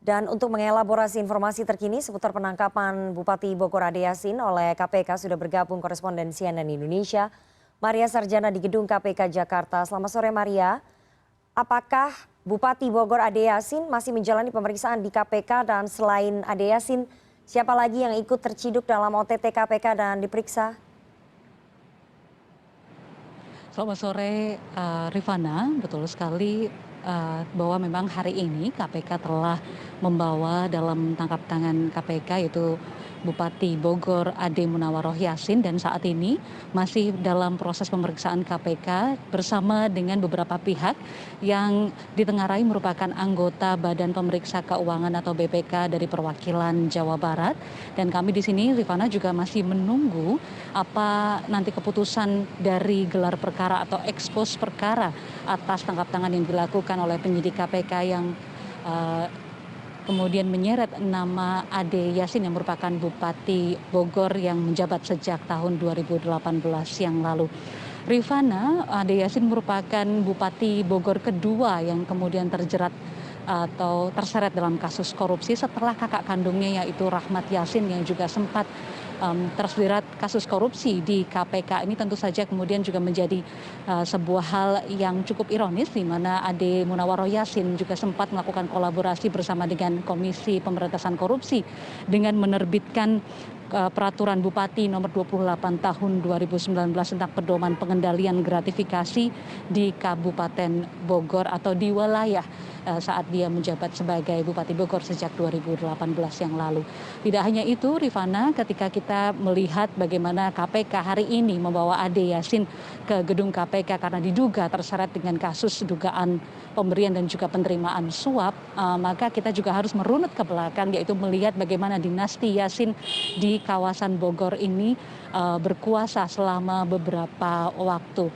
Dan untuk mengelaborasi informasi terkini seputar penangkapan Bupati Bogor Ade Yasin oleh KPK sudah bergabung koresponden CNN Indonesia, Maria Sarjana di Gedung KPK Jakarta. Selamat sore Maria, apakah Bupati Bogor Ade Yasin masih menjalani pemeriksaan di KPK dan selain Ade Yasin, siapa lagi yang ikut terciduk dalam OTT KPK dan diperiksa? Selamat sore, Rifana. Betul sekali bahwa memang hari ini KPK telah membawa dalam tangkap tangan KPK yaitu Bupati Bogor Ade Munawaroh Yasin, dan saat ini masih dalam proses pemeriksaan KPK bersama dengan beberapa pihak yang ditengarai merupakan anggota Badan Pemeriksa Keuangan atau BPK dari perwakilan Jawa Barat. Dan kami di sini, Rifana, juga masih menunggu apa nanti keputusan dari gelar perkara atau ekspos perkara atas tangkap tangan yang dilakukan oleh penyidik KPK yang kemudian menyeret nama Ade Yasin yang merupakan Bupati Bogor yang menjabat sejak tahun 2018 yang lalu. Rifana, Ade Yasin merupakan Bupati Bogor kedua yang kemudian terjerat atau terseret dalam kasus korupsi setelah kakak kandungnya yaitu Rahmat Yasin yang juga sempat terjerat kasus korupsi di KPK. Ini tentu saja kemudian juga menjadi sebuah hal yang cukup ironis, di mana Ade Munawaroh Yasin juga sempat melakukan kolaborasi bersama dengan Komisi Pemberantasan Korupsi dengan menerbitkan peraturan Bupati nomor 28 tahun 2019 tentang pedoman pengendalian gratifikasi di Kabupaten Bogor atau di wilayah saat dia menjabat sebagai Bupati Bogor sejak 2018 yang lalu. Tidak hanya itu, Rifana, ketika kita melihat bagaimana KPK hari ini membawa Ade Yasin ke gedung KPK karena diduga terseret dengan kasus dugaan pemberian dan juga penerimaan suap, maka kita juga harus merunut ke belakang, yaitu melihat bagaimana dinasti Yasin di kawasan Bogor ini berkuasa selama beberapa waktu.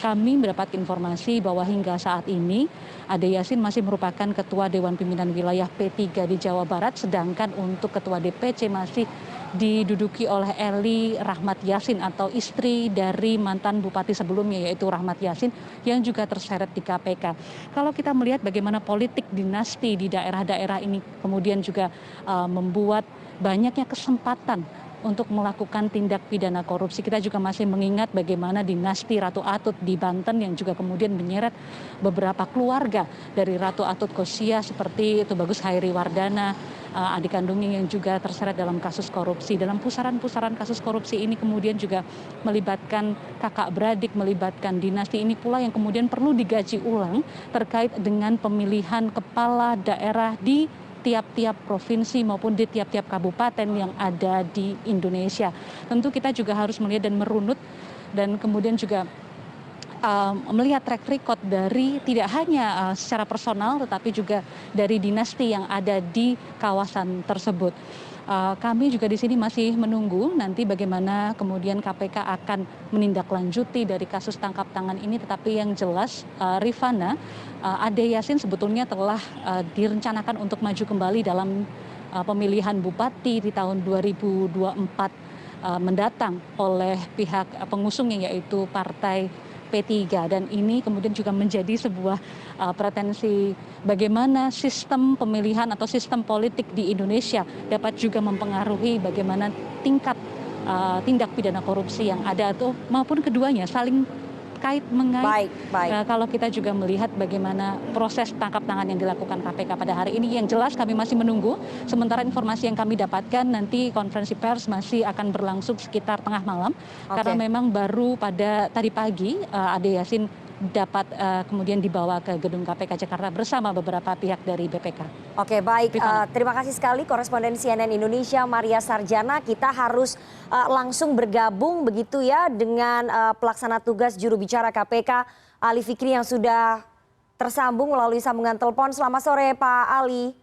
Kami mendapat informasi bahwa hingga saat ini Ade Yasin masih merupakan Ketua Dewan Pimpinan Wilayah P3 di Jawa Barat, sedangkan untuk Ketua DPC masih diduduki oleh Eli Rahmat Yasin atau istri dari mantan bupati sebelumnya yaitu Rahmat Yasin yang juga terseret di KPK. Kalau kita melihat bagaimana politik dinasti di daerah-daerah ini kemudian juga membuat banyaknya kesempatan untuk melakukan tindak pidana korupsi. Kita juga masih mengingat bagaimana dinasti Ratu Atut di Banten yang juga kemudian menyeret beberapa keluarga dari Ratu Atut Kosia seperti Tubagus Hairi Wardana, adik kandungnya yang juga terseret dalam kasus korupsi. Dalam pusaran-pusaran kasus korupsi ini kemudian juga melibatkan kakak beradik, melibatkan dinasti ini pula yang kemudian perlu digaji ulang terkait dengan pemilihan kepala daerah di tiap-tiap provinsi maupun di tiap-tiap kabupaten yang ada di Indonesia. Tentu kita juga harus melihat dan merunut dan kemudian juga melihat track record dari tidak hanya secara personal tetapi juga dari dinasti yang ada di kawasan tersebut. Kami juga di sini masih menunggu nanti bagaimana kemudian KPK akan menindaklanjuti dari kasus tangkap tangan ini, tetapi yang jelas Rifana, Ade Yasin sebetulnya telah direncanakan untuk maju kembali dalam pemilihan bupati di tahun 2024 mendatang oleh pihak pengusungnya yaitu Partai P3, dan ini kemudian juga menjadi sebuah pretensi bagaimana sistem pemilihan atau sistem politik di Indonesia dapat juga mempengaruhi bagaimana tingkat tindak pidana korupsi yang ada atau maupun keduanya saling mengait. Baik. Kalau kita juga melihat bagaimana proses tangkap tangan yang dilakukan KPK pada hari ini, yang jelas kami masih menunggu. Sementara informasi yang kami dapatkan nanti konferensi pers masih akan berlangsung sekitar tengah malam, karena memang baru pada tadi pagi Ade Yasin dapat kemudian dibawa ke gedung KPK Jakarta bersama beberapa pihak dari BPK. Oke, baik. Terima kasih sekali koresponden CNN Indonesia Maria Sarjana. Kita harus langsung bergabung begitu ya dengan pelaksana tugas juru bicara KPK Ali Fikri yang sudah tersambung melalui sambungan telepon. Selamat sore Pak Ali.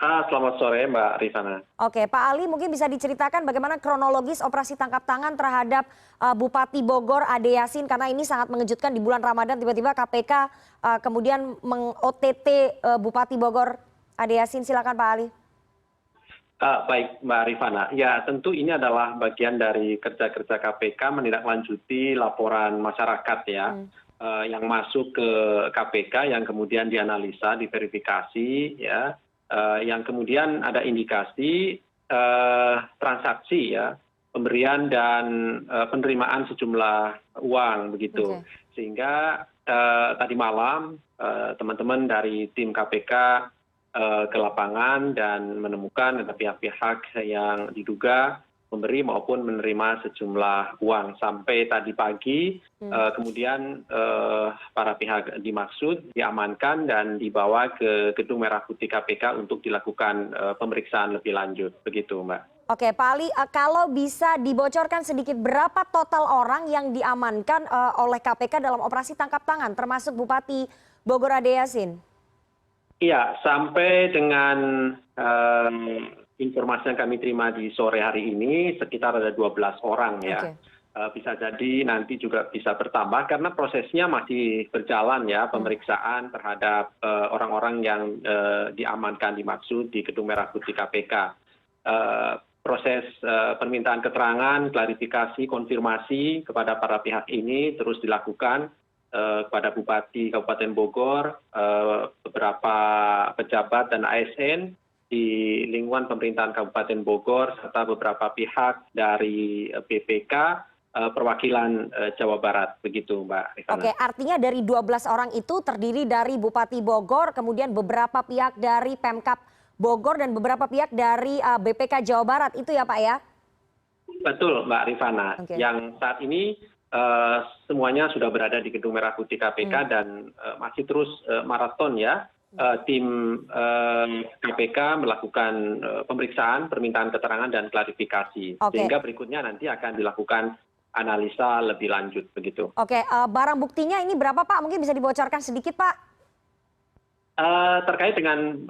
Selamat sore Mbak Rifana. Oke, Pak Ali mungkin bisa diceritakan bagaimana kronologis operasi tangkap tangan terhadap Bupati Bogor Ade Yasin, karena ini sangat mengejutkan di bulan Ramadan tiba-tiba KPK kemudian meng-OTT Bupati Bogor Ade Yasin. Silakan Pak Ali. Baik Mbak Rifana, ya tentu ini adalah bagian dari kerja-kerja KPK menindaklanjuti laporan masyarakat ya. yang masuk ke KPK yang kemudian dianalisa, diverifikasi, ya, yang kemudian ada indikasi transaksi, ya, pemberian dan penerimaan sejumlah uang begitu. Sehingga tadi malam teman-teman dari tim KPK ke lapangan dan menemukan ada pihak-pihak yang diduga memberi maupun menerima sejumlah uang. Sampai tadi pagi kemudian para pihak dimaksud diamankan dan dibawa ke Gedung Merah Putih KPK untuk dilakukan pemeriksaan lebih lanjut. Begitu, Mbak. Oke, Pak Ali, kalau bisa dibocorkan sedikit berapa total orang yang diamankan oleh KPK dalam operasi tangkap tangan, termasuk Bupati Bogor Ade Yasin? Iya, sampai dengan informasi yang kami terima di sore hari ini sekitar ada 12 orang, ya. Bisa jadi nanti juga bisa bertambah karena prosesnya masih berjalan, ya, pemeriksaan terhadap orang-orang yang diamankan dimaksud di Gedung Merah Putih KPK. Proses permintaan keterangan, klarifikasi, konfirmasi kepada para pihak ini terus dilakukan kepada Bupati Kabupaten Bogor, beberapa pejabat dan ASN di lingkungan pemerintahan Kabupaten Bogor, serta beberapa pihak dari BPK, perwakilan Jawa Barat. Begitu, Mbak Rifana. Oke, artinya dari 12 orang itu terdiri dari Bupati Bogor, kemudian beberapa pihak dari Pemkab Bogor dan beberapa pihak dari BPK Jawa Barat, itu ya Pak ya? Betul, Mbak Rifana. Yang saat ini semuanya sudah berada di Gedung Merah Putih KPK dan masih terus maraton, ya. Tim KPK melakukan pemeriksaan, permintaan keterangan dan klarifikasi. Sehingga berikutnya nanti akan dilakukan analisa lebih lanjut, begitu. Oke, barang buktinya ini berapa Pak? Mungkin bisa dibocorkan sedikit Pak? Terkait dengan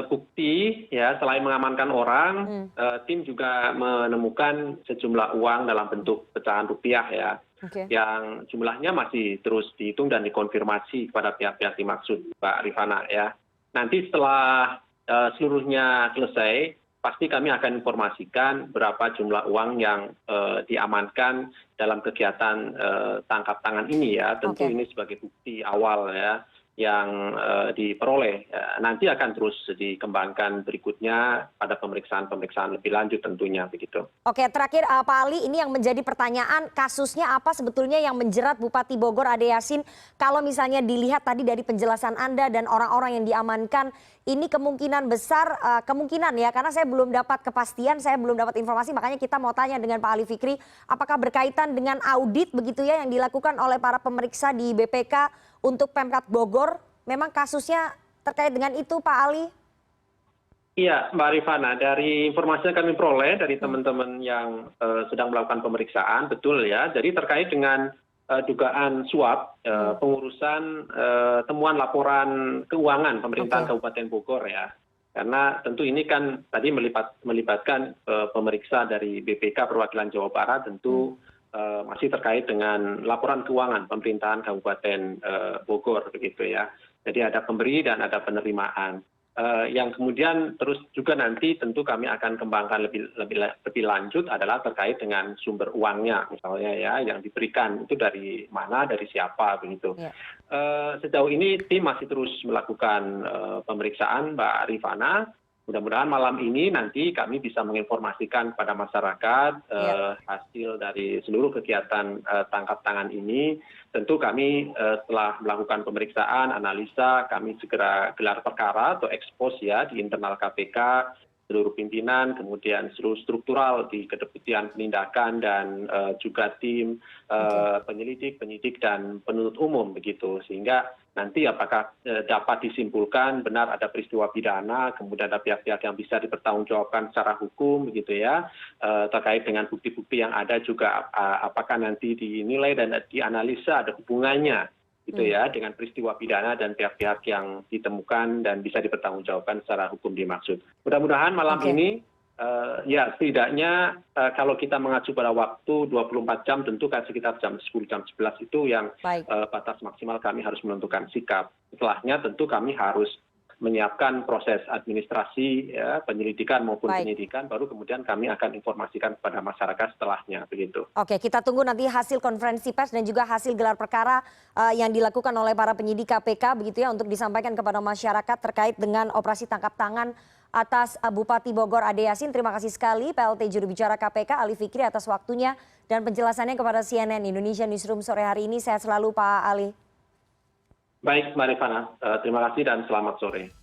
bukti, ya, selain mengamankan orang, tim juga menemukan sejumlah uang dalam bentuk pecahan rupiah, ya, yang jumlahnya masih terus dihitung dan dikonfirmasi kepada pihak-pihak dimaksud, Mbak Rifana, ya. Nanti setelah seluruhnya selesai, pasti kami akan informasikan berapa jumlah uang yang diamankan dalam kegiatan tangkap tangan ini, ya. Tentu ini sebagai bukti awal, ya, yang diperoleh. Nanti akan terus dikembangkan berikutnya pada pemeriksaan-pemeriksaan lebih lanjut tentunya, begitu. Oke, terakhir Pak Ali, ini yang menjadi pertanyaan, kasusnya apa sebetulnya yang menjerat Bupati Bogor Ade Yasin? Kalau misalnya dilihat tadi dari penjelasan Anda dan orang-orang yang diamankan, ini kemungkinan besar, kemungkinan, ya, karena saya belum dapat kepastian, saya belum dapat informasi, makanya kita mau tanya dengan Pak Ali Fikri, apakah berkaitan dengan audit begitu, ya, yang dilakukan oleh para pemeriksa di BPK untuk Pemkab Bogor? Memang kasusnya terkait dengan itu, Pak Ali? Iya, Mbak Rifana, dari informasi yang kami peroleh dari teman-teman yang sedang melakukan pemeriksaan, betul, ya. Jadi terkait dengan dugaan suap pengurusan temuan laporan keuangan pemerintahan Kabupaten Bogor, ya. Karena tentu ini kan tadi melibatkan pemeriksa dari BPK perwakilan Jawa Barat, tentu masih terkait dengan laporan keuangan pemerintahan Kabupaten Bogor, begitu, ya. Jadi ada pemberi dan ada penerimaan. Yang kemudian terus juga nanti tentu kami akan kembangkan lebih lanjut adalah terkait dengan sumber uangnya, misalnya, ya, yang diberikan itu dari mana, dari siapa, begitu. Sejauh ini tim masih terus melakukan pemeriksaan, Mbak Rifana. Mudah-mudahan malam ini nanti kami bisa menginformasikan kepada masyarakat hasil dari seluruh kegiatan tangkap tangan ini. Tentu kami setelah melakukan pemeriksaan, analisa, kami segera gelar perkara atau ekspos, ya, di internal KPK, seluruh pimpinan, kemudian seluruh struktural di Kedeputian Penindakan dan juga tim penyelidik, penyidik dan penuntut umum, begitu. Sehingga nanti apakah dapat disimpulkan benar ada peristiwa pidana, kemudian ada pihak-pihak yang bisa dipertanggungjawabkan secara hukum, begitu, ya, terkait dengan bukti-bukti yang ada juga apakah nanti dinilai dan dianalisa ada hubungannya, gitu, ya, dengan peristiwa pidana dan pihak-pihak yang ditemukan dan bisa dipertanggungjawabkan secara hukum dimaksud. Mudah-mudahan malam ini, ya, setidaknya kalau kita mengacu pada waktu 24 jam, tentu kan sekitar jam 10, jam 11 itu yang batas maksimal kami harus menentukan sikap. Setelahnya tentu kami harus menyiapkan proses administrasi, ya, penyelidikan maupun Baik. penyidikan, baru kemudian kami akan informasikan kepada masyarakat setelahnya, begitu. Oke, kita tunggu nanti hasil konferensi pers dan juga hasil gelar perkara yang dilakukan oleh para penyidik KPK begitu ya untuk disampaikan kepada masyarakat terkait dengan operasi tangkap tangan atas Bupati Bogor Ade Yasin. Terima kasih sekali PLT juru bicara KPK Ali Fikri atas waktunya dan penjelasannya kepada CNN Indonesia Newsroom sore hari ini. Sehat selalu Pak Ali. Baik, Mbak Rifana, terima kasih dan selamat sore.